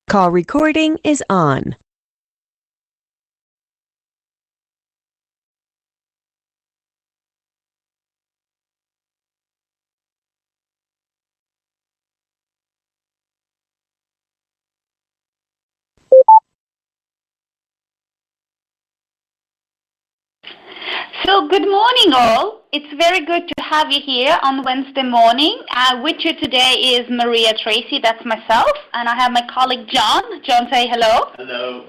Call recording is on. So good morning all. It's very good to have you here on Wednesday morning. With you today is Maria Tracy, that's myself, and I have my colleague John. John, say hello. Hello.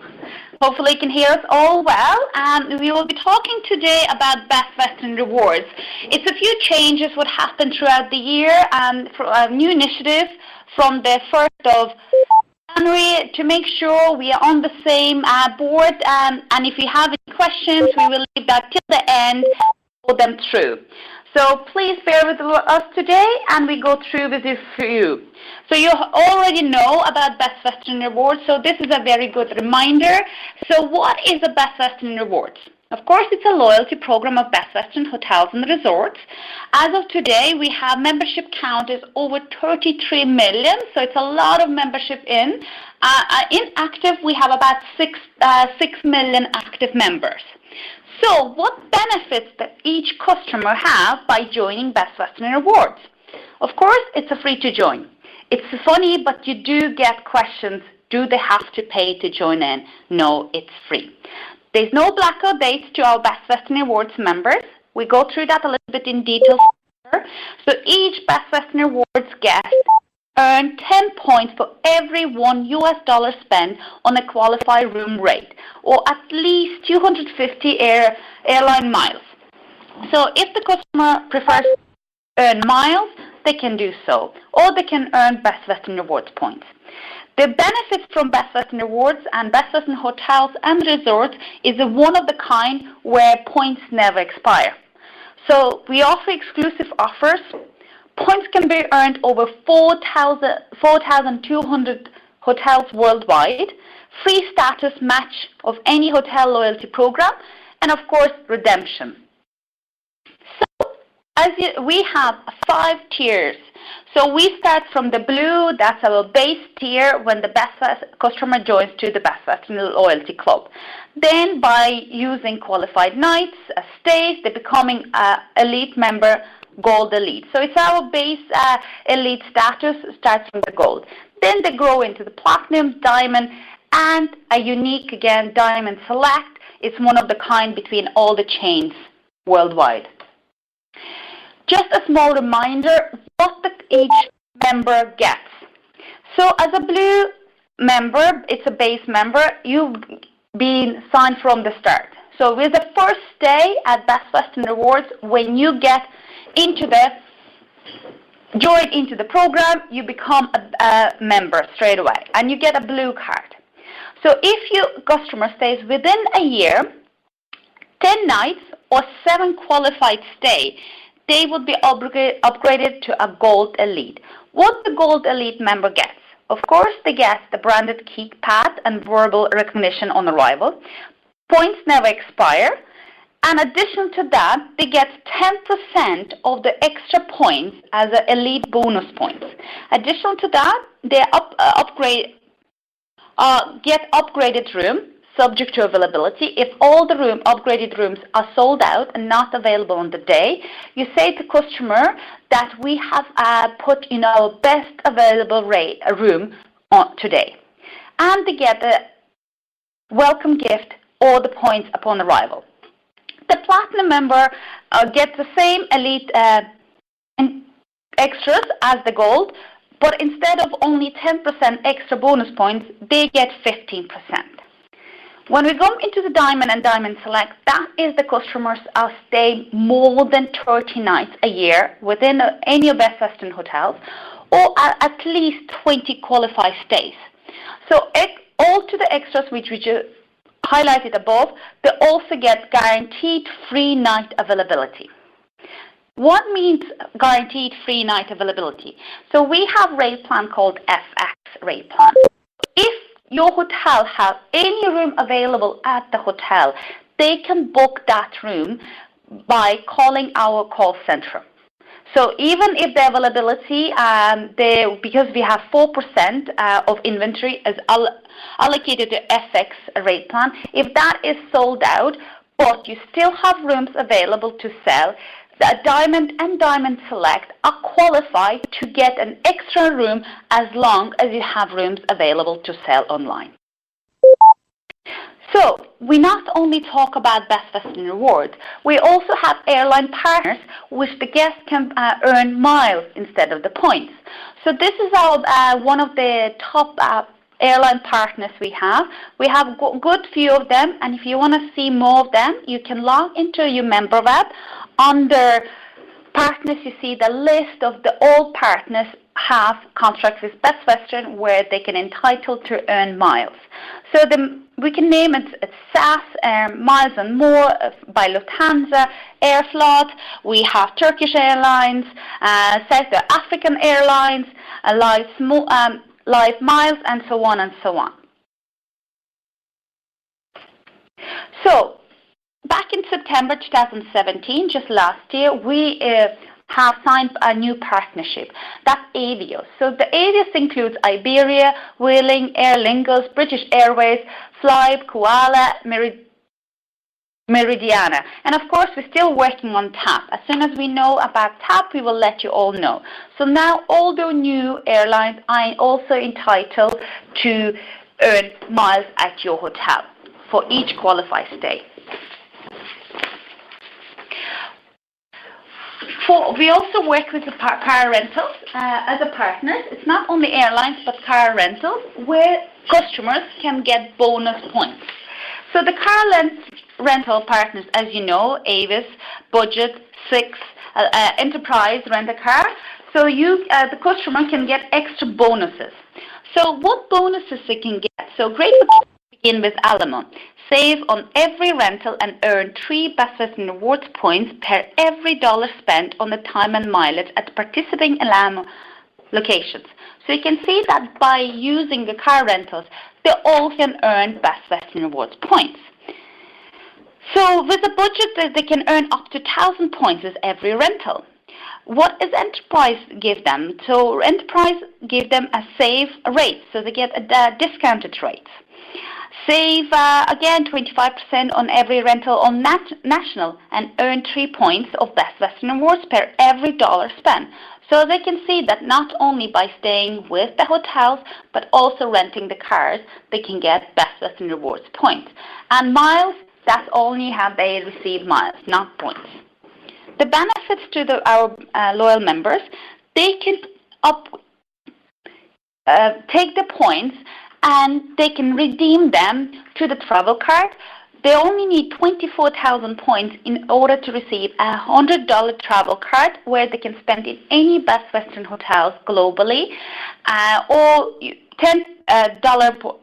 Hopefully you can hear us all well. And we will be talking today about Best Western Rewards. It's a few changes what happened throughout the year and for a new initiative from the 1st of January to make sure we are on the same board, and if you have any questions, we will leave that till the end to go them through. So please bear with us today, and we go through with this for you. So you already know about Best Western Rewards, so this is a very good reminder. So what is a Best Western Rewards? Of course, it's a loyalty program of Best Western Hotels and Resorts. As of today, we have membership count is over 33 million, so it's a lot of membership in. In active, we have about 6 million active members. So what benefits does each customer have by joining Best Western Rewards? Of course, it's a free to join. It's funny, but you do get questions. Do they have to pay to join in? No, it's free. There's no blackout dates to our Best Western Rewards members. We go through that a little bit in detail. So each Best Western Rewards guest earns 10 points for every $1 spent on a qualified room rate, or at least 250 airline miles. So if the customer prefers to earn miles, they can do so, or they can earn Best Western Rewards points. The benefits from Best Western Rewards and Best Western Hotels and Resorts is a one-of-the-kind where points never expire. So we offer exclusive offers. Points can be earned over 4,200 hotels worldwide, free status match of any hotel loyalty program, and of course, redemption. So we have 5 tiers. So we start from the blue, that's our base tier when the Best customer joins to the Best Western Loyalty Club. Then by using qualified nights, stays, they're becoming elite member, gold elite. So it's our base elite status starts from the gold. Then they grow into the platinum, diamond, and a unique, again, diamond select. It's one of the kind between all the chains worldwide. Just a small reminder what each member gets. So as a blue member, it's a base member, you've been signed from the start. So with the first stay at Best Western Rewards, when you get join into the program, you become a member straight away, and you get a blue card. So if your customer stays within a year, 10 nights or 7 qualified stay, they would be upgraded to a Gold Elite. What the Gold Elite member gets? Of course, they get the branded keypad and verbal recognition on arrival. Points never expire. In addition to that, they get 10% of the extra points as an elite bonus points. Additional to that, they get upgraded room, subject to availability. If all the upgraded rooms are sold out and not available on the day, you say to customer that we have put in our best available room on today. And they get a welcome gift or the points upon arrival. The platinum member gets the same elite extras as the gold, but instead of only 10% extra bonus points, they get 15%. When we go into the Diamond and Diamond Select, that is the customers are staying more than 30 nights a year within any of Best Western hotels, or at least 20 qualified stays. So all to the extras which we just highlighted above, they also get guaranteed free night availability. What means guaranteed free night availability? So we have rate plan called FX rate plan. If your hotel has any room available at the hotel, they can book that room by calling our call center. So even if the availability, because we have 4% of inventory is allocated to FX rate plan, if that is sold out, but you still have rooms available to sell, the Diamond and Diamond Select are qualified to get an extra room as long as you have rooms available to sell online. So we not only talk about Best Western Rewards, we also have airline partners which the guests can earn miles instead of the points. So this is our one of the top airline partners we have. We have a good few of them, and if you want to see more of them, you can log into your member web. Under partners, you see the list of the all partners have contracts with Best Western where they can entitle to earn miles. So we can name it SAS, Miles and More by Lufthansa, Airflot. We have Turkish Airlines, South African Airlines, Live Miles, and so on and so on. So back in September 2017, just last year, we have signed a new partnership. That's Avios. So the Avios includes Iberia, Vueling, Aer Lingus, British Airways, Flybe, Koala, Meridiana. And of course, we're still working on TAP. As soon as we know about TAP, we will let you all know. So now all the new airlines are also entitled to earn miles at your hotel for each qualified stay. We also work with the car rentals as a partner. It's not only airlines but car rentals where customers can get bonus points. So the car rental partners, as you know, Avis, Budget, Six, Enterprise, Rent-A-Car. So the customer can get extra bonuses. So what bonuses they can get? So great begin with Alamo. Save on every rental and earn 3 Best Western Rewards points per every dollar spent on the time and mileage at participating Alamo locations. So you can see that by using the car rentals, they all can earn Best Western Rewards points. So with a budget, they can earn up to 1,000 points with every rental. What does Enterprise give them? So Enterprise give them a save rate, so they get a discounted rate. Save, again, 25% on every rental on national and earn 3 points of Best Western Rewards per every dollar spent. So they can see that not only by staying with the hotels, but also renting the cars, they can get Best Western Rewards points. And miles, that's only how they receive miles, not points. The benefits to our loyal members, they can take the points and they can redeem them to the travel card. They only need 24,000 points in order to receive a $100 travel card where they can spend in any Best Western hotels globally, or $10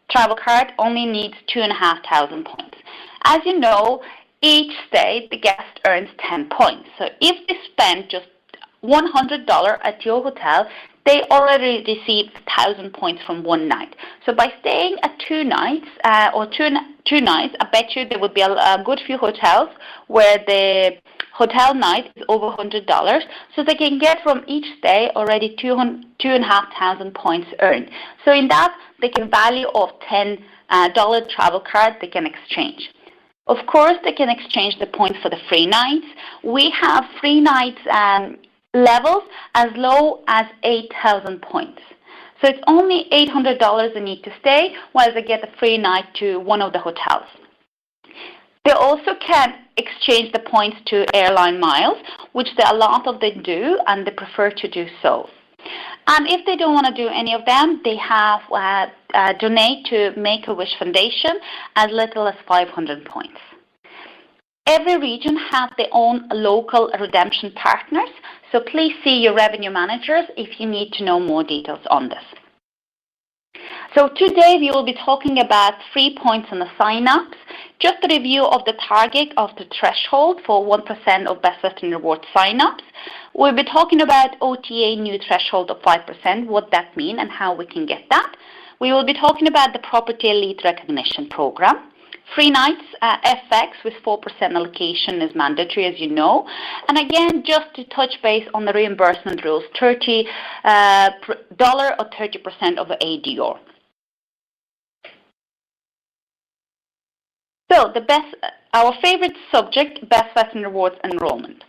travel card only needs 2,500 points. As you know, each stay the guest earns 10 points. So if they spend just $100 at your hotel, they already receive 1,000 points from one night. So by staying at 2 nights or two nights, I bet you there would be a good few hotels where the hotel night is over $100. So they can get from each stay already 2,500 points earned. So in that, they can value of $10 travel card they can exchange. Of course, they can exchange the points for the free nights. We have free nights levels as low as 8,000 points. So it's only $800 they need to stay while they get a free night to one of the hotels. They also can exchange the points to airline miles, which a lot of them do, and they prefer to do so. And if they don't want to do any of them, they have donate to Make-A-Wish Foundation as little as 500 points. Every region has their own local redemption partners, so please see your revenue managers if you need to know more details on this. So today we will be talking about 3 points on the sign-ups, just a review of the target of the threshold for 1% of Best Western Rewards sign-ups. We'll be talking about OTA new threshold of 5%, what that means and how we can get that. We will be talking about the property elite recognition program. Free nights, FX with 4% allocation is mandatory, as you know. And again, just to touch base on the reimbursement rules, $30 or 30% of the ADR. So our favorite subject, Best Western Rewards enrollment.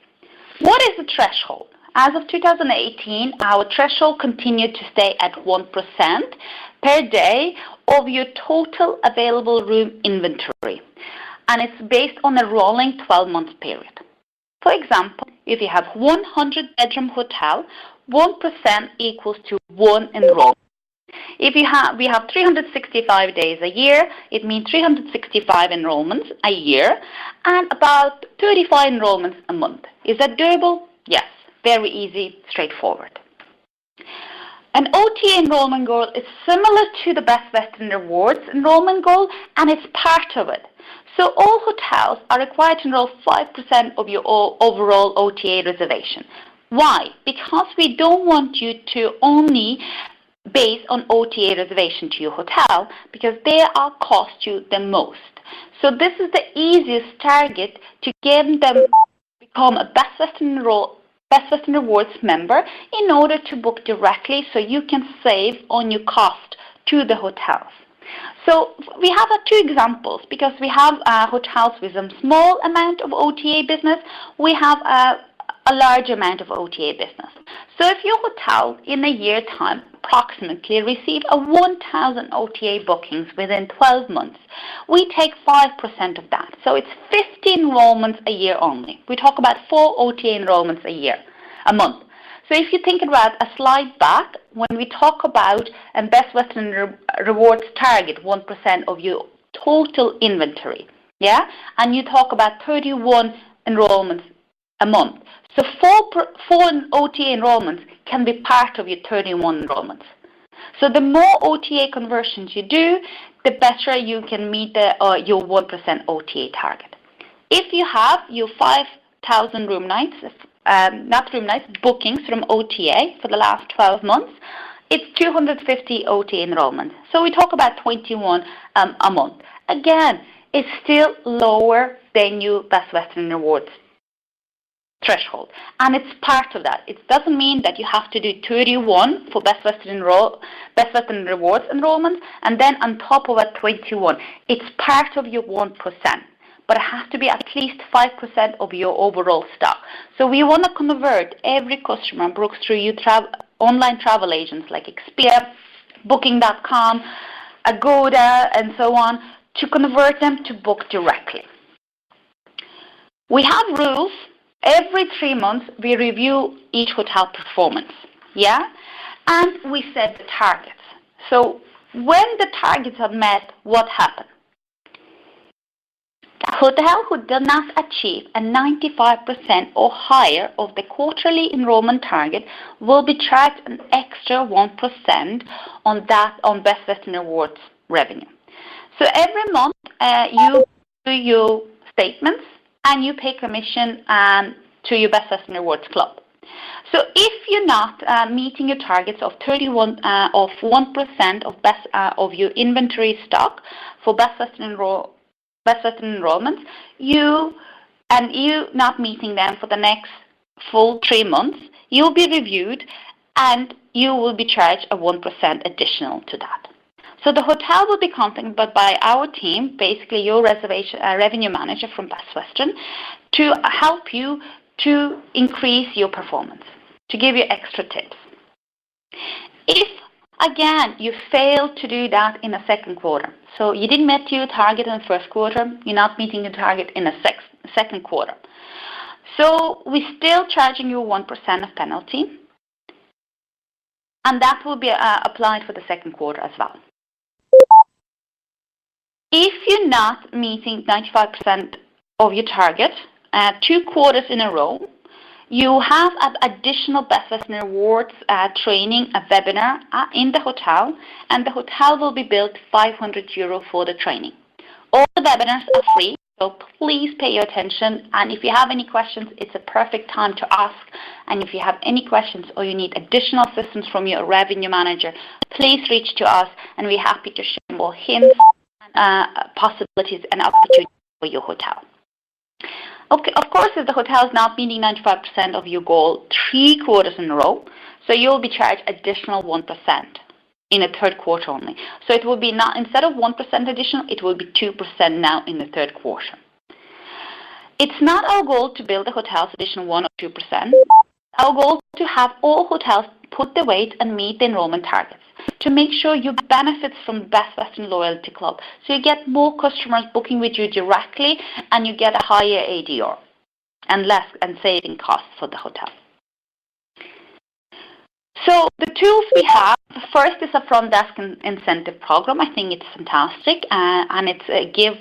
What is the threshold? As of 2018, our threshold continued to stay at 1% per day of your total available room inventory. And it's based on a rolling 12-month period. For example, if you have 100-bedroom hotel, 1% equals to 1 enrollment. If we have 365 days a year, it means 365 enrollments a year and about 35 enrollments a month. Is that doable? Yes. Very easy, straightforward. An OTA enrollment goal is similar to the Best Western Rewards enrollment goal, and it's part of it. So all hotels are required to enroll 5% of your overall OTA reservation. Why? Because we don't want you to only base on OTA reservation to your hotel, because they are cost you the most. So this is the easiest target to get them become a Best Western Rewards member in order to book directly, so you can save on your cost to the hotels. So we have two examples, because we have hotels with a small amount of OTA business. We have a large amount of OTA business. So if your hotel in a year time approximately receive 1,000 OTA bookings within 12 months, we take 5% of that. So it's 15 enrollments a year only. We talk about 4 OTA enrollments a month. So if you think about a slide back, when we talk about a Best Western Rewards target, 1% of your total inventory, yeah, and you talk about 31 enrollments a month. So 4 OTA enrollments can be part of your 31 enrollments. So the more OTA conversions you do, the better you can meet your 1% OTA target. If you have your 5,000 room nights, bookings from OTA for the last 12 months, it's 250 OTA enrollments. So we talk about 21 a month. Again, it's still lower than your Best Western Rewards threshold, and it's part of that. It doesn't mean that you have to do 31 for Best Western Rewards enrollment, and then on top of it 21. It's part of your 1%, but it has to be at least 5% of your overall stock. So we want to convert every customer booked through your online travel agents like Expedia, Booking.com, Agoda, and so on, to convert them to book directly. We have rules. Every 3 months, we review each hotel performance, yeah? And we set the targets. So when the targets are met, what happens? A hotel who does not achieve a 95% or higher of the quarterly enrollment target will be charged an extra 1% on Best Western Rewards revenue. So every month, you do your statements, and you pay commission to your Best Western Rewards Club. So if you're not meeting your targets of 1% of your inventory stock for Best Western enrollments, you not meeting them for the next full 3 months, you'll be reviewed and you will be charged a 1% additional to that. So the hotel will be contacted by our team, basically your revenue manager from Best Western, to help you to increase your performance, to give you extra tips. If, again, you fail to do that in the second quarter, so you didn't meet your target in the first quarter, you're not meeting your target in the second quarter. So we're still charging you 1% of penalty, and that will be applied for the second quarter as well. If you're not meeting 95% of your target 2 quarters in a row, you have an additional Best Western Rewards training, a webinar in the hotel, and the hotel will be billed €500 for the training. All the webinars are free, so please pay your attention. And if you have any questions, it's a perfect time to ask. And if you have any questions or you need additional assistance from your revenue manager, please reach to us, and we're happy to share more hints and possibilities and opportunities for your hotel. Okay, of course, if the hotel is not meeting 95% of your goal 3 quarters in a row, so you'll be charged additional 1% in the third quarter only. So it will be not, instead of 1% additional, it will be 2% now in the third quarter. It's not our goal to build the hotels additional 1 or 2%. Our goal is to have all hotels put the weight and meet the enrollment targets to make sure you benefit from the Best Western Loyalty Club. So you get more customers booking with you directly and you get a higher ADR and saving costs for the hotel. So the tools we have, first is a front desk incentive program. I think it's fantastic and it's give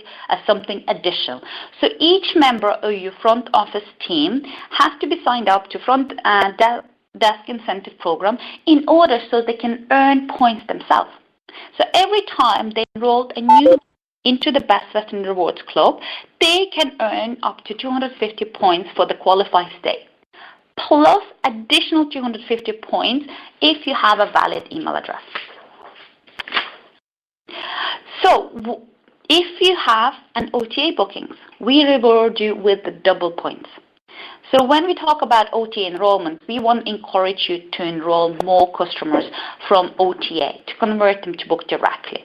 something additional. So each member of your front office team has to be signed up to front desk incentive program in order so they can earn points themselves. So every time they enroll a new into the Best Western Rewards Club, they can earn up to 250 points for the qualified stay, plus additional 250 points if you have a valid email address. So if you have an OTA bookings, we reward you with the double points. So when we talk about OTA enrollment, we want to encourage you to enroll more customers from OTA, to convert them to book directly.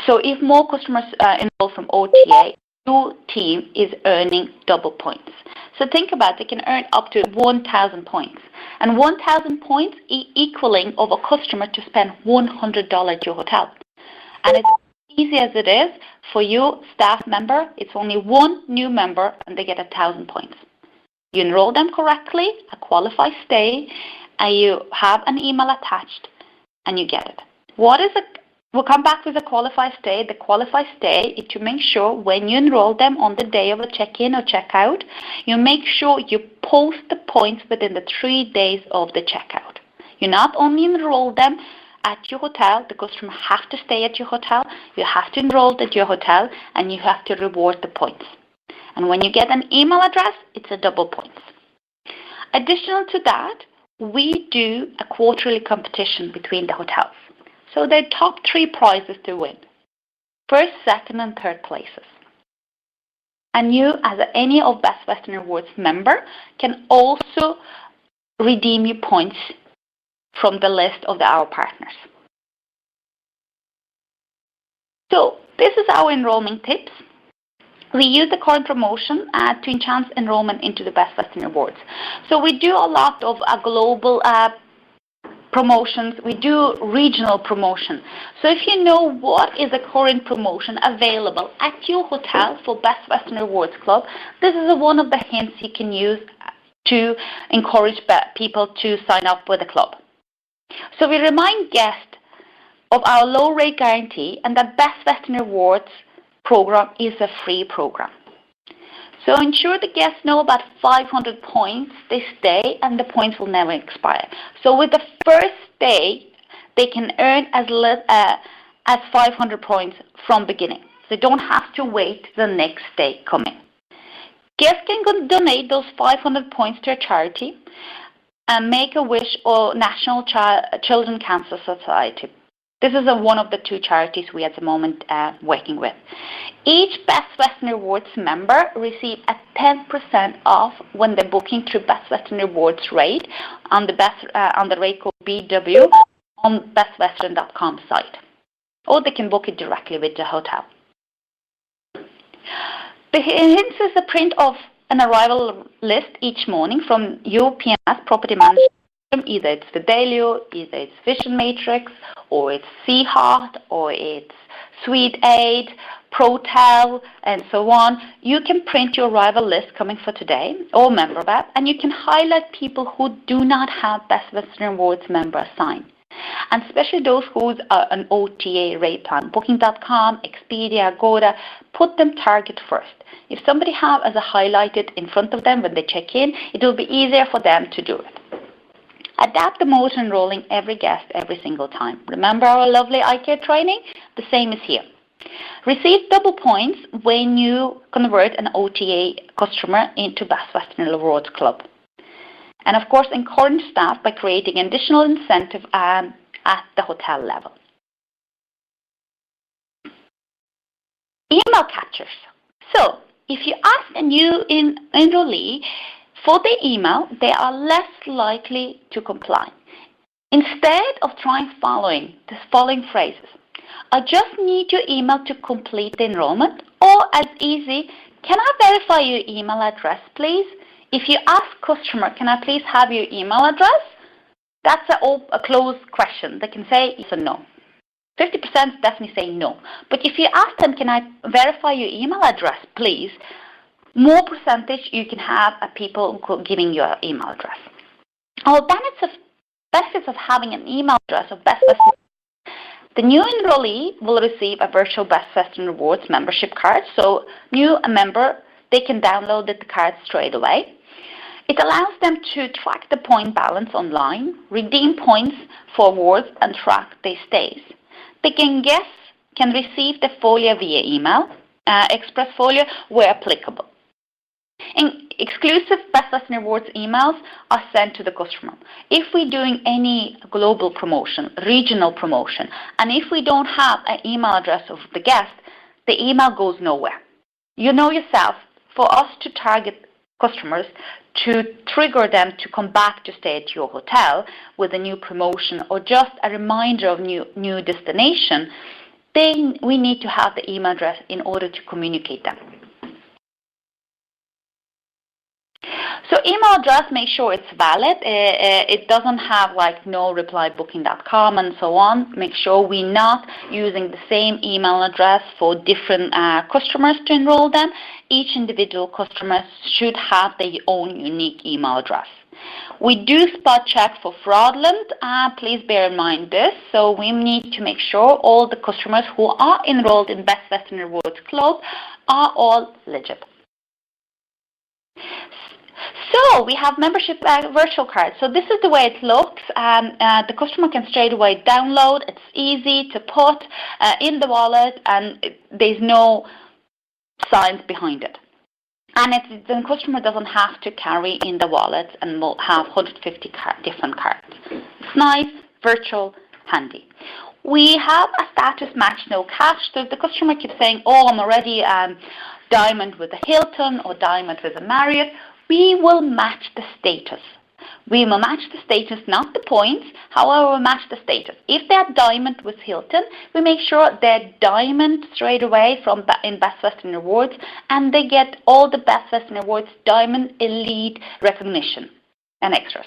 So if more customers enroll from OTA, your team is earning double points. So think about it, they can earn up to 1,000 points. And 1,000 points equaling of a customer to spend $100 at your hotel. And it's easy as it is, for you staff member, it's only one new member and they get 1,000 points. You enroll them correctly, a qualified stay, and you have an email attached, and you get it. We'll come back with a qualified stay. The qualified stay is to make sure when you enroll them on the day of a check-in or check-out, you make sure you post the points within the 3 days of the checkout. You not only enroll them at your hotel, the customer has to stay at your hotel, you have to enroll at your hotel, and you have to reward the points. And when you get an email address, it's a double points. Additional to that, we do a quarterly competition between the hotels. So there are top 3 prizes to win. First, second, and third places. And you, as any of Best Western Rewards member, can also redeem your points from the list of our partners. So this is our enrollment tips. We use the current promotion to enhance enrollment into the Best Western Rewards. So we do a lot of global promotions. We do regional promotion. So if you know what is a current promotion available at your hotel for Best Western Rewards Club, this is one of the hints you can use to encourage people to sign up with the club. So we remind guests of our low rate guarantee and that Best Western Rewards program is a free program. So ensure the guests know about 500 points they stay and the points will never expire. So with the first stay, they can earn as 500 points from beginning. They don't have to wait the next day coming. Guests can donate those 500 points to a charity and Make-A-Wish or National Children Cancer Society. This is one of the 2 charities we at the moment working with. Each Best Western Rewards member receives a 10% off when they're booking through Best Western Rewards rate on the rate code BW on bestwestern.com site. Or they can book it directly with the hotel. The hints is a print of an arrival list each morning from your PMS property management. Either it's Fidelio, either it's Vision Matrix, or it's Seahawk, or it's Suite 8, ProTel, and so on. You can print your arrival list coming for today, or member web, and you can highlight people who do not have Best Western Rewards member assigned. And especially those who are an OTA rate plan, Booking.com, Expedia, Agoda, put them target first. If somebody has a highlighted in front of them when they check in, it will be easier for them to do it. Adapt the mode enrolling every guest every single time. Remember our lovely IK training? The same is here. Receive double points when you convert an OTA customer into Best Western Rewards Club. And of course, encourage staff by creating additional incentive at the hotel level. email catchers. So if you ask a new enrollee for the email, they are less likely to comply. Instead of trying the following phrases, I just need your email to complete the enrollment, or as easy, can I verify your email address, please? If you ask customer, can I please have your email address? That's a closed question. They can say yes or no. 50% definitely say no. But if you ask them, can I verify your email address, please? More percentage you can have people giving your email address. Our benefits of having an email address of Best Western. The new enrollee will receive a virtual Best Western Rewards membership card. So new member, they can download the card straight away. It allows them to track the point balance online, redeem points for awards, and track their stays. Guests can receive the folio via email, express folio where applicable. And exclusive Best Western Rewards emails are sent to the customer. If we're doing any global promotion, regional promotion, and if we don't have an email address of the guest, the email goes nowhere. You know yourself, for us to target customers, to trigger them to come back to stay at your hotel with a new promotion or just a reminder of new destination, then we need to have the email address in order to communicate them. So email address, make sure it's valid. It doesn't have like no-reply-booking.com and so on. Make sure we're not using the same email address for different customers to enroll them. Each individual customer should have their own unique email address. We do spot check for fraudulent. Please bear in mind this. So we need to make sure all the customers who are enrolled in Best Western Rewards Club are all legit. So we have membership virtual cards. So this is the way it looks. The customer can straight away download. It's easy to put in the wallet, and there's no science behind it. And the customer doesn't have to carry in the wallet and will have 150 different cards. It's nice, virtual, handy. We have a status match, no cash. So the customer keeps saying, oh, I'm already diamond with a Hilton or diamond with a Marriott. We will match the status. We will match the status, not the points. However, we'll match the status. If they're diamond with Hilton, we make sure they're diamond straight away in Best Western Rewards, and they get all the Best Western Rewards Diamond Elite recognition and extras.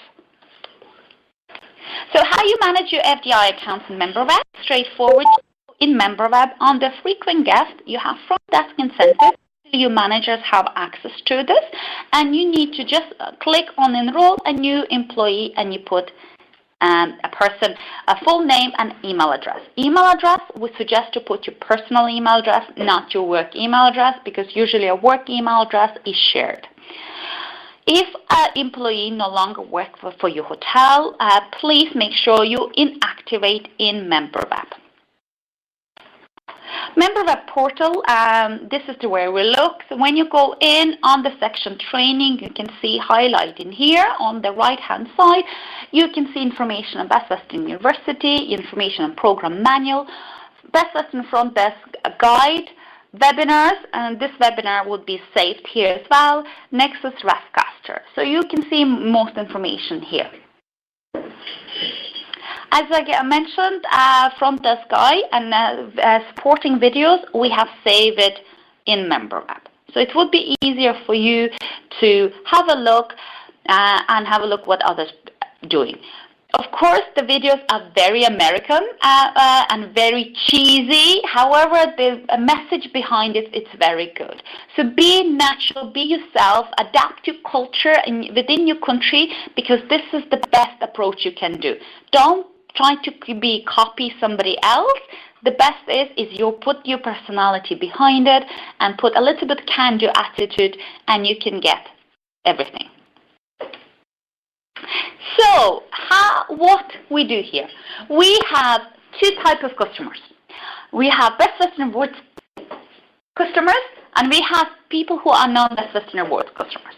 So how you manage your FDI accounts in MemberWeb? Straightforward. In MemberWeb, on the frequent guest, you have front desk incentives. Your managers have access to this, and you need to just click on enroll a new employee, and you put a person, a full name and email address. Email address, we suggest to put your personal email address, not your work email address, because usually a work email address is shared. If an employee no longer works for your hotel, please make sure you inactivate in MemberWeb. MemberWeb portal, this is the way we look. So when you go in on the section training, you can see highlighting here on the right hand side. You can see information on Best Western University, information on program manual, Best Western front desk guide, webinars, and this webinar would be saved here as well. Next is Refcaster. So you can see most information here. As I mentioned, front desk guide and supporting videos, we have saved it in MemberWeb. So it would be easier for you to have a look and have a look what others are doing. Of course, the videos are very American and very cheesy. However, the message behind it, it's very good. So be natural, be yourself, adapt to culture within your country, because this is the best approach you can do. Don't try to copy somebody else. The best is you put your personality behind it and put a little bit can-do attitude, and you can get everything. So what we do here, we have two types of customers. We have Best Western Rewards customers and we have people who are non-Best Western Rewards customers.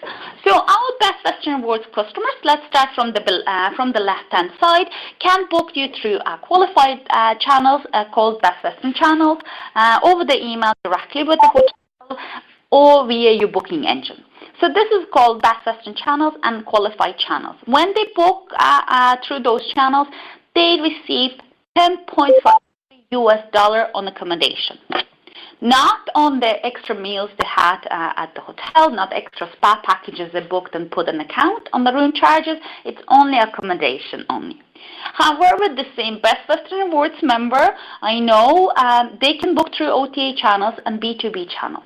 So our Best Western Rewards customers, let's start from the left-hand side, can book you through qualified channels called Best Western channels, over the email directly with the hotel, or via your booking engine. So this is called Best Western channels and qualified channels. When they book through those channels, they receive 10 points for every $1 on accommodation. Not on the extra meals they had at the hotel, not extra spa packages they booked and put an account on the room charges. It's only accommodation only. However, the same Best Western Rewards member, I know, they can book through OTA channels and B2B channels.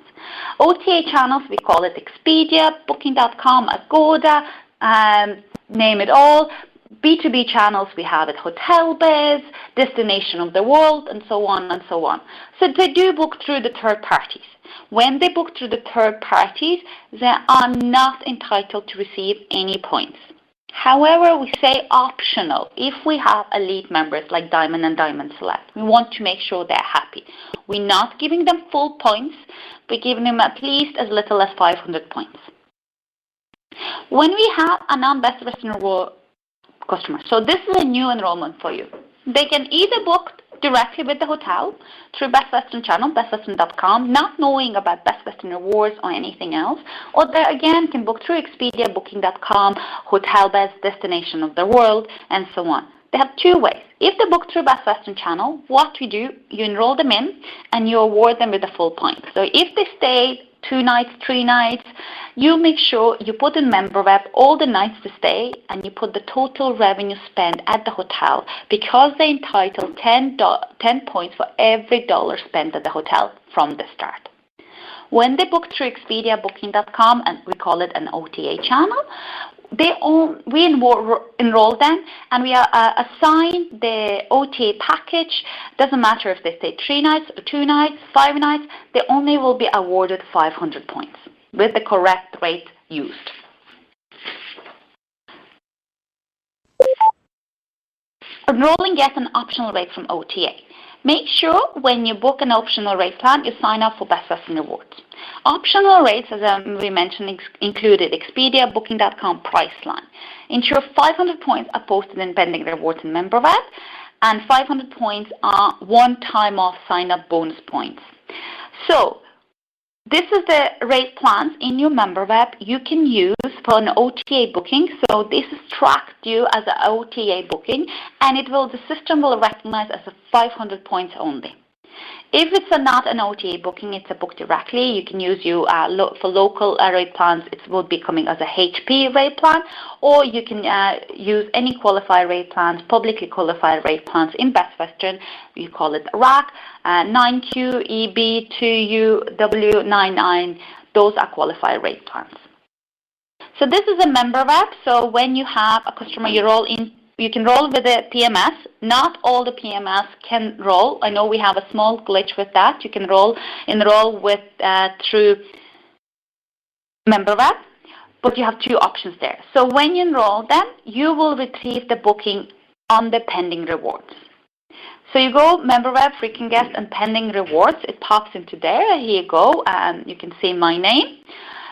OTA channels, we call it Expedia, Booking.com, Agoda, name it all. B2B channels, we have it HotelBiz, Destination of the World, and so on and so on. So they do book through the third parties. When they book through the third parties, they are not entitled to receive any points. However, we say optional. If we have elite members like Diamond and Diamond Select, we want to make sure they're happy. We're not giving them full points. We're giving them at least as little as 500 points. When we have a non-Best Western Reward customer, so this is a new enrollment for you. They can either book directly with the hotel through Best Western channel, bestwestern.com, not knowing about Best Western Rewards or anything else, or they again can book through Expedia, Booking.com, HotelBiz, Destination of the World, and so on. They have two ways. If they book through Best Western channel, what we do, you enroll them in and you award them with the full points. So if they stay 2 nights, 3 nights, you make sure you put in MemberWeb all the nights to stay and you put the total revenue spent at the hotel, because they entitle 10 points for every $1 spent at the hotel from the start. When they book through Expedia, Booking.com, and we call it an OTA channel, we enroll them and we assign the OTA package. Doesn't matter if they stay 3 nights, 2 nights, 5 nights, they only will be awarded 500 points with the correct rate used. Enrolling gets an optional rate from OTA. Make sure when you book an optional rate plan, you sign up for Best Western Rewards. Optional rates, as we mentioned, included Expedia, Booking.com, Priceline. Ensure 500 points are posted in pending rewards in MemberWeb, and 500 points are one-time off sign-up bonus points. So this is the rate plans in your MemberWeb you can use for an OTA booking. So this is tracked you as an OTA booking, and the system will recognize as a 500 points only. If it's not an OTA booking, it's a book directly. You can use for local rate plans. It will be coming as a HP rate plan, or you can use any qualified rate plans, publicly qualified rate plans in Best Western. We call it RAC, 9Q, EB, 2U, W99. Those are qualified rate plans. So this is a MemberWeb. So when you have a customer, you can roll with a PMS. Not all the PMS can roll. I know we have a small glitch with that. You can enroll with through MemberWeb, but you have 2 options there. So when you enroll them, you will retrieve the booking on the pending rewards. So you go MemberWeb, frequent guest, and pending rewards. It pops into there. Here you go, and you can see my name.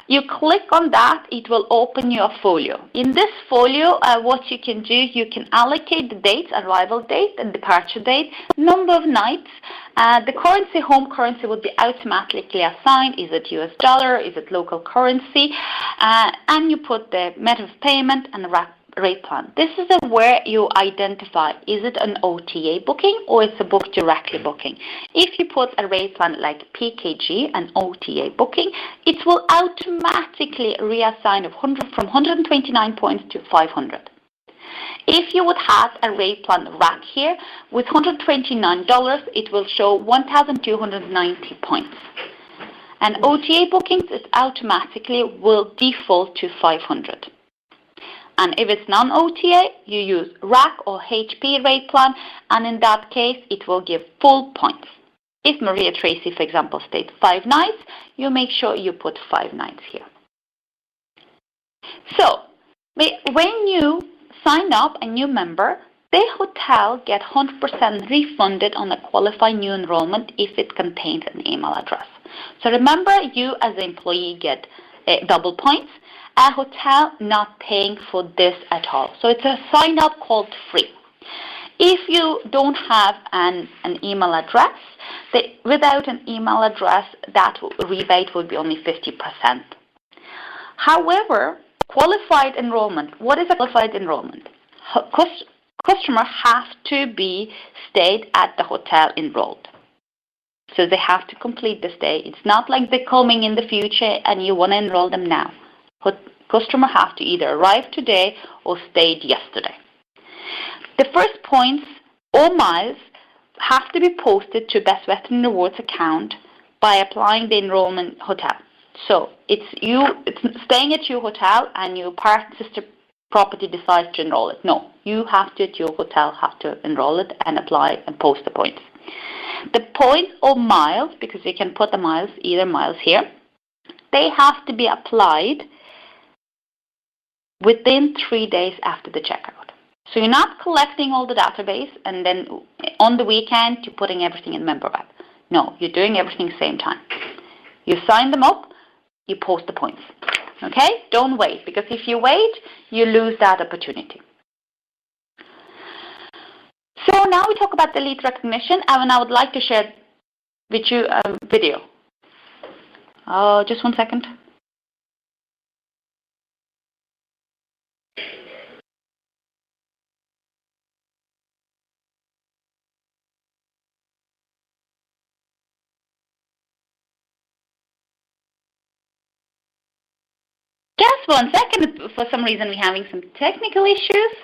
You click on that, it will open your folio. In this folio, what you can do, you can allocate the dates, arrival date and departure date, number of nights. The currency, home currency, would be automatically assigned. Is it US dollar? Is it local currency? And you put the method of payment and the rate plan. This is where you identify, is it an OTA booking or it's a book directly booking. If you put a rate plan like PKG, an OTA booking, it will automatically reassign from 129 points to 500. If you would have a rate plan rack here with $129, it will show 1,290 points. And OTA bookings, it automatically will default to 500. And if it's non-OTA, you use RAC or HP rate plan, and in that case, it will give full points. If Maria Tracy, for example, stayed 5 nights, you make sure you put 5 nights here. So, when you sign up a new member, the hotel gets 100% refunded on a qualified new enrollment if it contains an email address. So remember, you as an employee get double points. A hotel not paying for this at all. So it's a sign up called free. If you don't have an email address, without an email address, that rebate would be only 50%. However, qualified enrollment, what is a qualified enrollment? Customer have to be stayed at the hotel enrolled. So they have to complete the stay. It's not like they're coming in the future and you want to enroll them now. Customer have to either arrive today or stayed yesterday. The first points or miles have to be posted to Best Western Rewards account by applying the enrollment hotel. So it's staying at your hotel and your sister property decides to enroll it. No, you have to, at your hotel, have to enroll it and apply and post the points. The points or miles, because you can put the miles, either miles here, they have to be applied within 3 days after the checkout. So you're not collecting all the database and then on the weekend you're putting everything in MemberWeb. No, you're doing everything same time. You sign them up, you post the points. Okay? Don't wait, because if you wait, you lose that opportunity. So now we talk about the lead recognition, and I would like to share with you a video. Just 1 second. Just 1 second. For some reason, we're having some technical issues.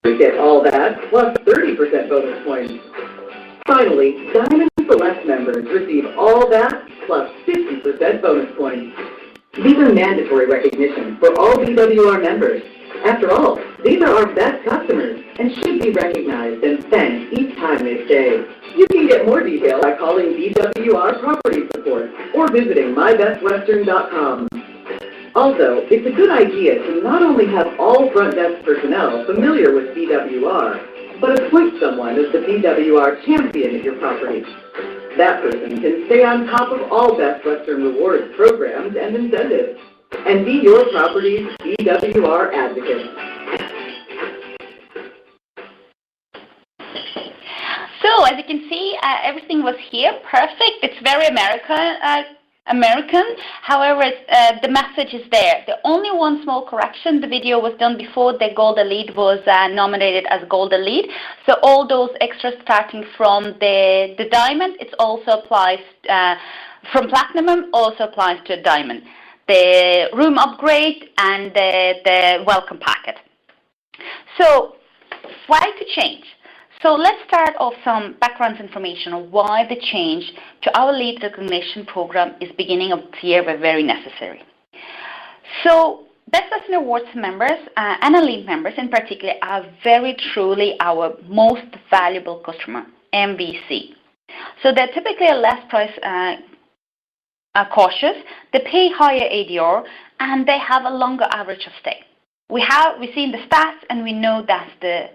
You get all that plus 30% bonus points. Finally, Diamond Select members receive all that plus 50% bonus points. These are mandatory recognition for all BWR members. After all, these are our best customers and should be recognized and thanked each time they stay. You can get more details by calling BWR Property Support or visiting mybestwestern.com. Also, it's a good idea to not only have all front desk personnel familiar with BWR, but appoint someone as the BWR champion at your property. That person can stay on top of all Best Western Rewards programs and incentives, and be your property's BWR advocate. So, as you can see, everything was here perfect. It's very American. However, the message is there. The only one small correction, the video was done before the Gold Elite was nominated as Gold Elite. So all those extras starting from the Diamond, it also applies, from Platinum also applies to Diamond. The room upgrade and the welcome packet. So why to change? So let's start off some background information on why the change to our lead recognition program is beginning of this year were very necessary. So Best Western Rewards members and elite members in particular are very truly our most valuable customer, MVC. So they're typically a less price cautious, they pay higher ADR, and they have a longer average of stay. We've seen the stats, and we know that's the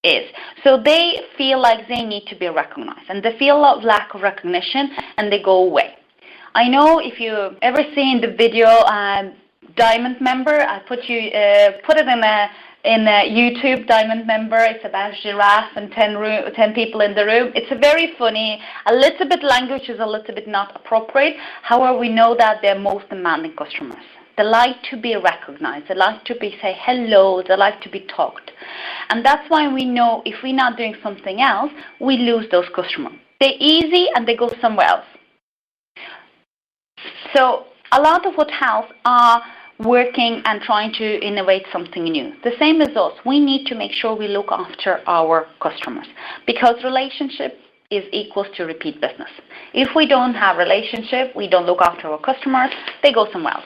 is. So they feel like they need to be recognized, and they feel a lack of recognition, and they go away. I know if you ever seen the video Diamond Member, I put it in a YouTube Diamond Member. It's about a giraffe and 10 people in the room. It's a very funny, a little bit language is a little bit not appropriate. However, we know that they're most demanding customers. They like to be recognized. They like to be say hello. They like to be talked. And that's why we know if we're not doing something else, we lose those customers. They're easy and they go somewhere else. So a lot of hotels are working and trying to innovate something new. The same as us. We need to make sure we look after our customers, because relationship is equals to repeat business. If we don't have relationship, we don't look after our customers, they go somewhere else.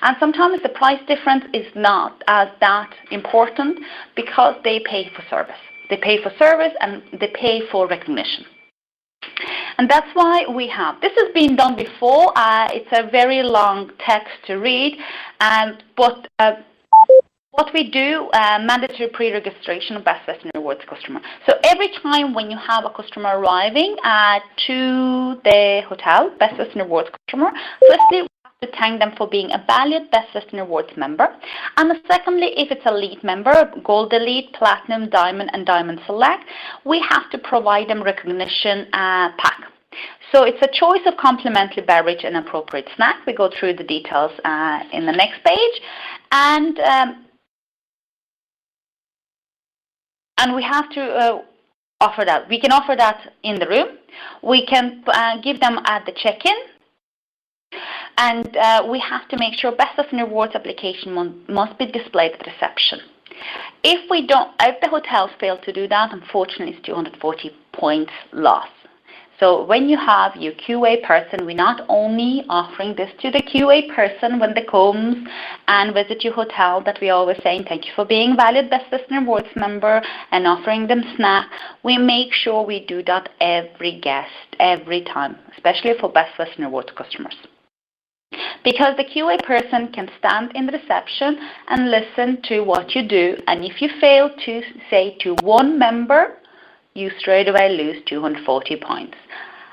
And sometimes the price difference is not as that important because they pay for service. They pay for service and they pay for recognition. And that's why we have, this has been done before, it's a very long text to read, but what we do, mandatory pre-registration of Best Western Rewards customer. So every time when you have a customer arriving to the hotel, Best Western Rewards customer, firstly, we have to thank them for being a valued Best Western Rewards member. And secondly, if it's elite member, Gold Elite, Platinum, Diamond, and Diamond Select, we have to provide them recognition pack. So it's a choice of complimentary beverage and appropriate snack. We go through the details in the next page. And we have to offer that. We can offer that in the room. We can give them at the check-in. And we have to make sure Best Western Rewards application must be displayed at reception. If the hotels fail to do that, unfortunately, it's 240 points loss. So when you have your QA person, we're not only offering this to the QA person when they come and visit your hotel, that we always saying thank you for being valid Best Western Rewards member and offering them snack. We make sure we do that every guest, every time, especially for Best Western Rewards customers. Because the QA person can stand in the reception and listen to what you do. And if you fail to say to one member, you straight away lose 240 points.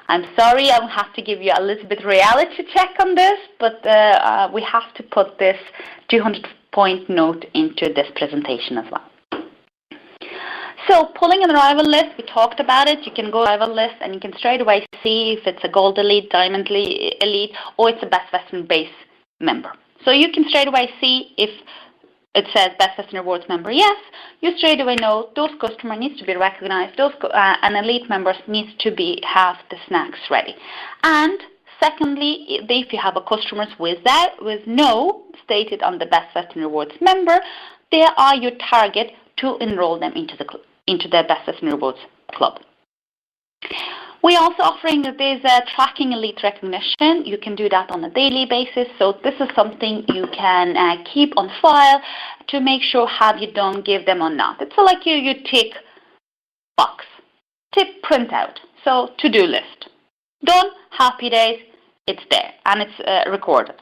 I'm sorry, I will have to give you a little bit reality check on this, but we have to put this 200-point note into this presentation as well. So pulling an arrival list, we talked about it. You can go arrival list and you can straight away see if it's a Gold Elite, Diamond Elite, or it's a Best Western Base member. So you can straight away see if it says Best Western Rewards member, yes, you straight away know those customers needs to be recognized, and elite members needs to have the snacks ready. And secondly, if you have a customers with no stated on the Best Western Rewards member, they are your target to enroll them into the Best Western Rewards club. We're also offering this tracking elite recognition. You can do that on a daily basis. So this is something you can keep on file to make sure have you done, give them or not. It's like you tick box, tick print out. So to-do list. Done, happy days, it's there and it's recorded.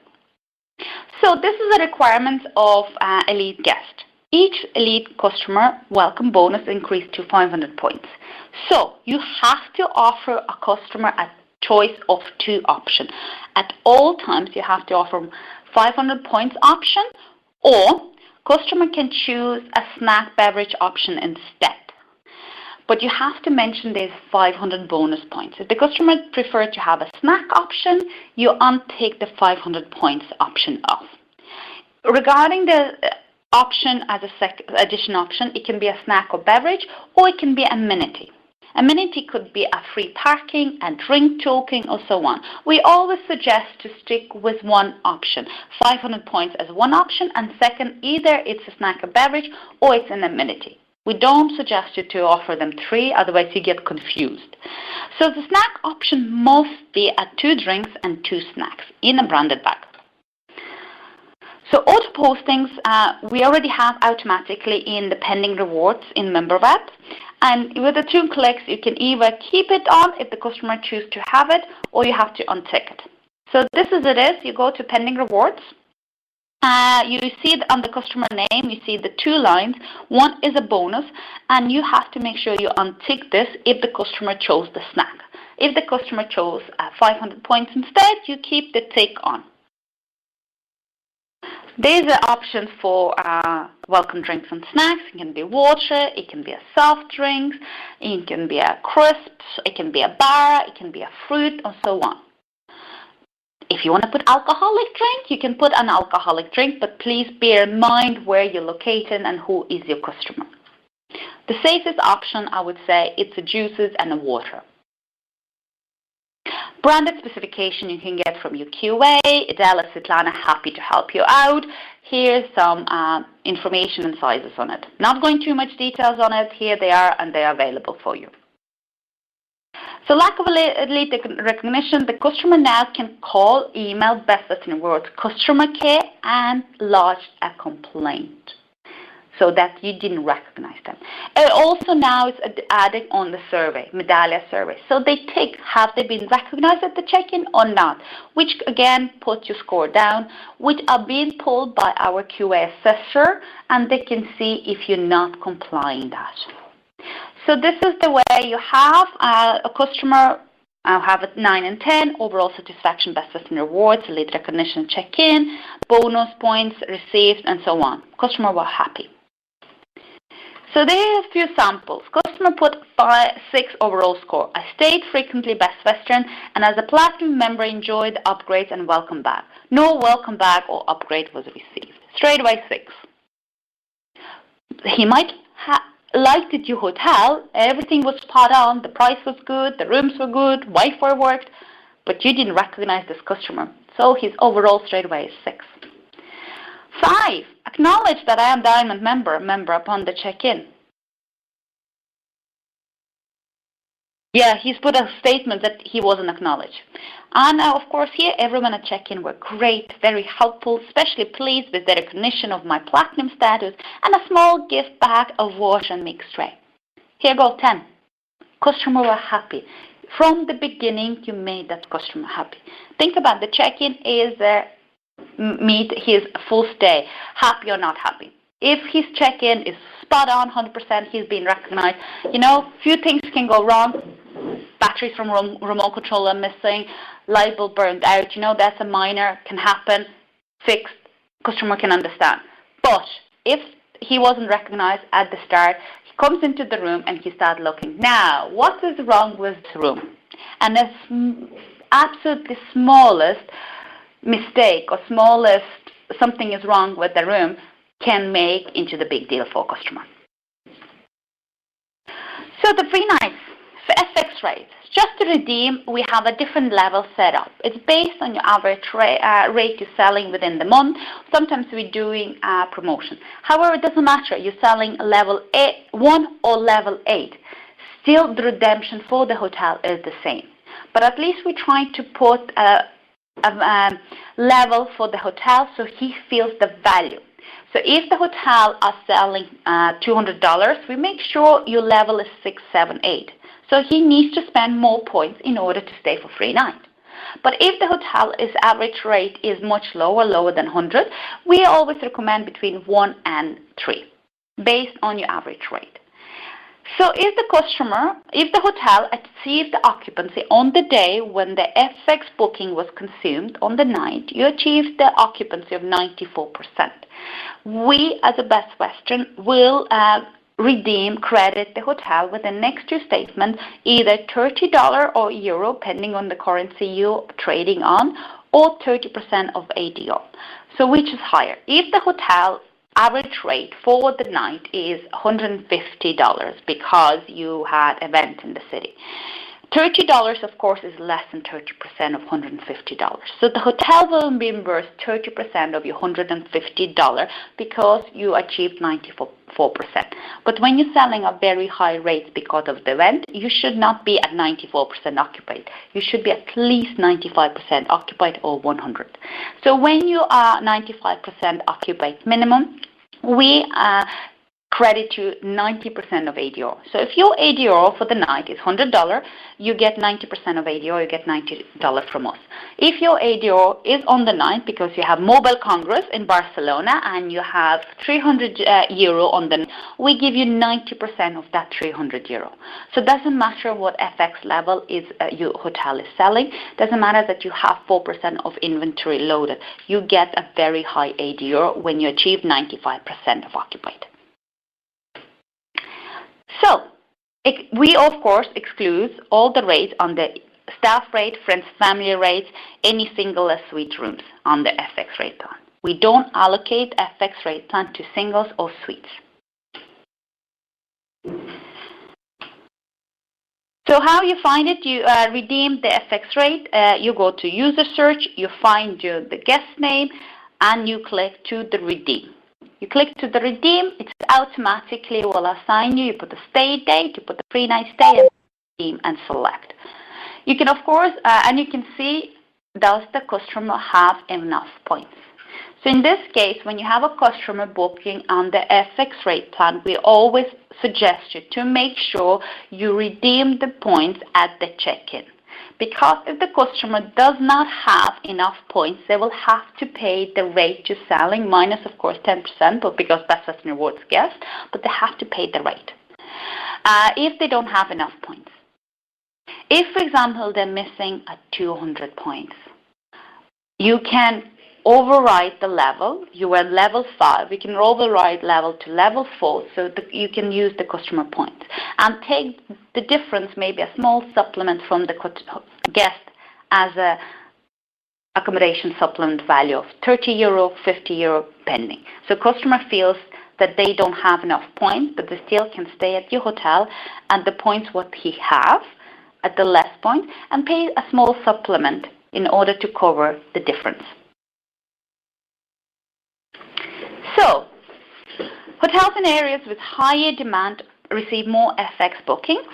So this is a requirement of elite guest. Each elite customer welcome bonus increased to 500 points. So you have to offer a customer a choice of two options. At all times, you have to offer 500 points option, or customer can choose a snack beverage option instead. But you have to mention there's 500 bonus points. If the customer prefers to have a snack option, you untake the 500 points option off. Regarding the option as a addition option, it can be a snack or beverage, or it can be amenity. Amenity could be a free parking, a drink token, or so on. We always suggest to stick with one option. 500 points as one option, and second, either it's a snack or beverage, or it's an amenity. We don't suggest you to offer them three, otherwise you get confused. So the snack option must be 2 drinks and 2 snacks in a branded bag. So auto postings, we already have automatically in the pending rewards in member web. And with the 2 clicks, you can either keep it on if the customer chooses to have it, or you have to untick it. So this is it. You go to pending rewards. You see on the customer name, you see the 2 lines. One is a bonus, and you have to make sure you untick this if the customer chose the snack. If the customer chose 500 points instead, you keep the tick on. These are options for welcome drinks and snacks. It can be water, it can be a soft drink, it can be a crisp, it can be a bar, it can be a fruit, and so on. If you want to put alcoholic drink, you can put an alcoholic drink, but please bear in mind where you're located and who is your customer. The safest option, I would say, it's the juices and the water. Branded specification you can get from your QA. Adele and Svetlana, happy to help you out. Here's some information and sizes on it. Not going too much details on it. Here they are, and they are available for you. So lack of elite recognition, the customer now can call, email Best Western Rewards customer care and lodge a complaint so that you didn't recognize them. It also now is added on the survey, Medallia survey. So they take, have they been recognized at the check-in or not, which again puts your score down, which are being pulled by our QA assessor, and they can see if you're not complying that. So this is the way you have a customer. I'll have it 9 and 10, overall satisfaction, Best Western Rewards, elite recognition, check-in, bonus points received, and so on. Customer were happy. So there are a few samples. Customer put 6 overall score. I stayed frequently Best Western, and as a platinum member enjoyed the upgrades and welcome back. No welcome back or upgrade was received. Straight away 6. He might have liked it, your hotel, everything was spot on, the price was good, the rooms were good, Wi-Fi worked, but you didn't recognize this customer. So his overall straight away is 6. 5, acknowledge that I am Diamond member upon the check-in. Yeah, he's put a statement that he wasn't acknowledged. And of course here, everyone at check-in were great, very helpful, especially pleased with the recognition of my platinum status and a small gift bag of water and mixed tray. Here go 10. Customer were happy. From the beginning, you made that customer happy. Think about the check-in is meet his full stay, happy or not happy. If his check-in is spot on, 100%, he's been recognized. You know, few things can go wrong. Batteries from remote control are missing, light bulb burned out. You know, that's a minor, can happen, fixed, customer can understand. But if he wasn't recognized at the start, he comes into the room and he starts looking. Now, what is wrong with the room? And the absolutely smallest mistake or smallest something is wrong with the room can make into the big deal for a customer. So the free nights for FX rates, just to redeem, we have a different level set up. It's based on your average rate you're selling within the month. Sometimes we're doing a promotion. However, it doesn't matter. You're selling level 1 or level 8. Still, the redemption for the hotel is the same. But at least we're trying to put a level for the hotel so he feels the value. So if the hotel are selling $200, we make sure your level is 6, 7, 8. So he needs to spend more points in order to stay for free night. But if the hotel's average rate is much lower than 100, we always recommend between 1 and 3, based on your average rate. So if the hotel achieved the occupancy on the day when the FX booking was consumed on the night, you achieved the occupancy of 94%. We, as a Best Western, will credit the hotel with the next 2 statements, either $30 or euro, depending on the currency you're trading on, or 30% of ADR. So which is higher? If the hotel average rate for the night is $150 because you had an event in the city, $30, of course, is less than 30% of $150. So the hotel will reimburse 30% of your $150 because you achieved 94%. But when you're selling a very high rate because of the event, you should not be at 94% occupied. You should be at least 95% occupied or 100. So when you are 95% occupied minimum, we credit you 90% of ADR. So if your ADR for the night is $100, you get 90% of ADR, you get $90 from us. If your ADR is on the night because you have Mobile Congress in Barcelona and you have 300 euro on the night, we give you 90% of that 300 euro. So it doesn't matter what FX level is your hotel is selling. Doesn't matter that you have 4% of inventory loaded. You get a very high ADR when you achieve 95% of occupied. So, we of course exclude all the rates on the staff rate, friends, family rates, any single suite rooms on the FX rate plan. We don't allocate FX rate plan to singles or suites. So how you find it, you redeem the FX rate, you go to user search, you find the guest name, and you click to the redeem. You click to the redeem, it automatically will assign you. You put the stay date, you put the pre-night stay, and redeem and select. You can, of course, and you can see, does the customer have enough points? So in this case, when you have a customer booking on the FX rate plan, we always suggest you to make sure you redeem the points at the check-in. Because if the customer does not have enough points, they will have to pay the rate you're selling, minus, of course, 10%, but because Best Western Rewards guest, but they have to pay the rate if they don't have enough points. If, for example, they're missing 200 points, you can override the level. You were level 5. You can override level to level 4 so that you can use the customer points and take the difference, maybe a small supplement from the guest as a accommodation supplement value of 30 euro, 50 euro pending. So customer feels that they don't have enough points, but they still can stay at your hotel and the points what he have at the less point and pay a small supplement in order to cover the difference. So, hotels in areas with higher demand receive more FX bookings.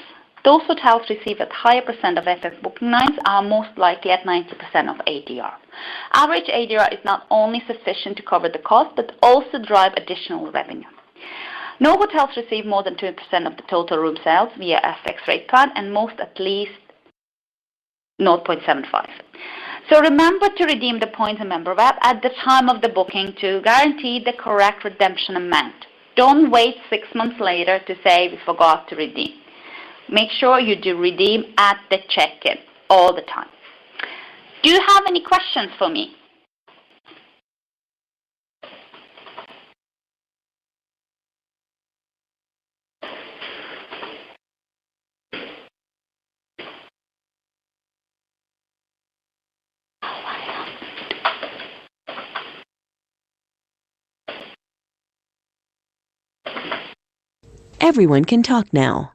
Those hotels receive a higher percent of FX booking nights are most likely at 90% of ADR. Average ADR is not only sufficient to cover the cost, but also drive additional revenue. No hotels receive more than 2% of the total room sales via FX rate plan, and most at least 0.75. So remember to redeem the points in Member Web at the time of the booking to guarantee the correct redemption amount. Don't wait 6 months later to say we forgot to redeem. Make sure you do redeem at the check-in all the time. Do you have any questions for me? Everyone can talk now.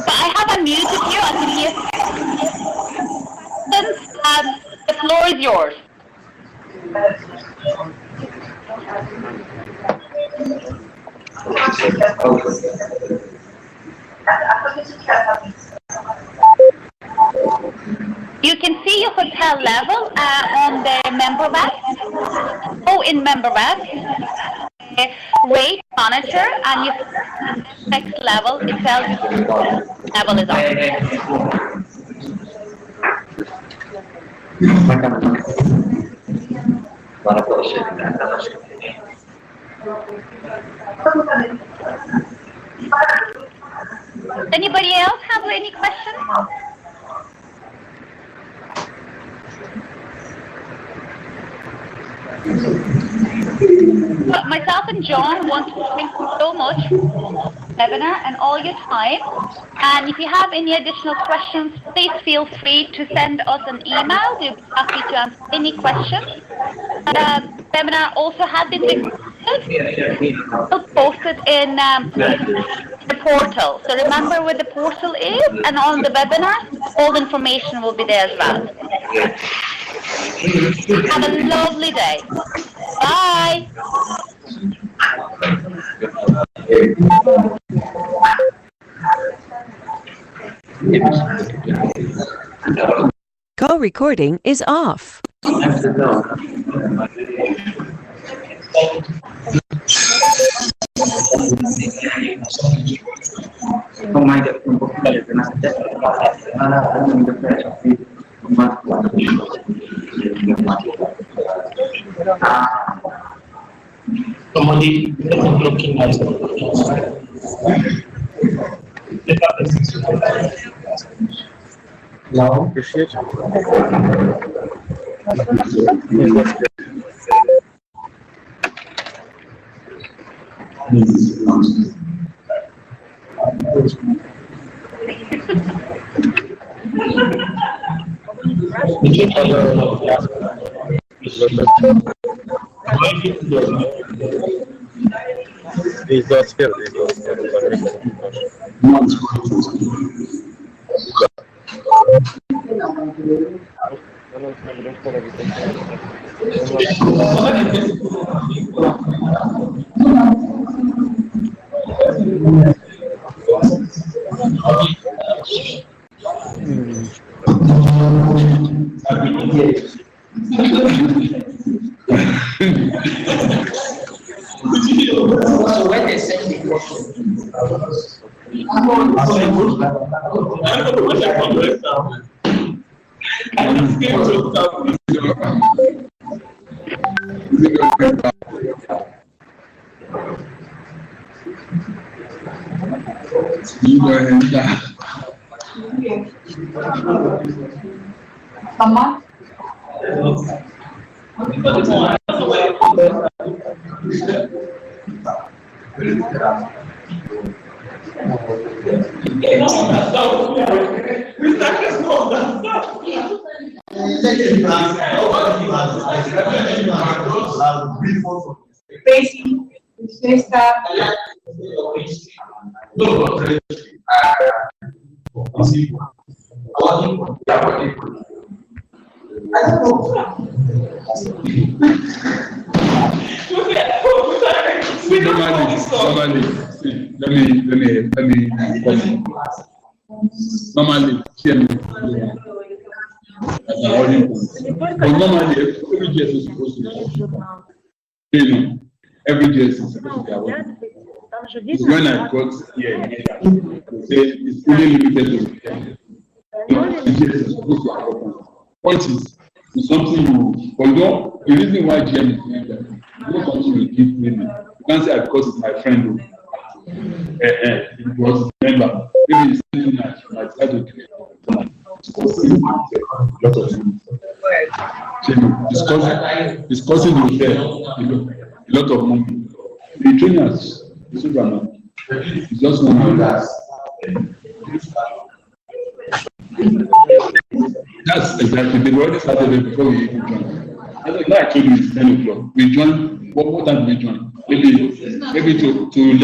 I have unmuted you. I can hear. The floor is yours. You can see your hotel level on the Member Web. Oh, in Member Web, rate monitor, and your next level, it tells you level is on. Anybody else have any questions? But myself and John want to thank you so much for the webinar and all your time. And if you have any additional questions, please feel free to send us an email. We'll be happy to answer any questions. The webinar also has been posted in the portal. So remember where the portal is, and on the webinar, all the information will be there as well. Have a lovely day. Bye. Your recording is off. Somebody looking at now appreciate so when they send the Mama? Normally, hear me. Normally, every GS is supposed to be. Every GS is supposed to be awarded. When I got here, they say it's only limited to the GS is supposed to award. Point is, it's something you, although the reason why GM is doing that, it's not something you give women. You can't say because it's my friend. It was member. Maybe it's something that I try to do. Lot of things. Discussing the affair, a lot of money. The trainers, it's just one of that. That's exactly. They already started it before we even joined. Like I told you, it's 10 o'clock. We joined. What time did we join? Maybe to 11.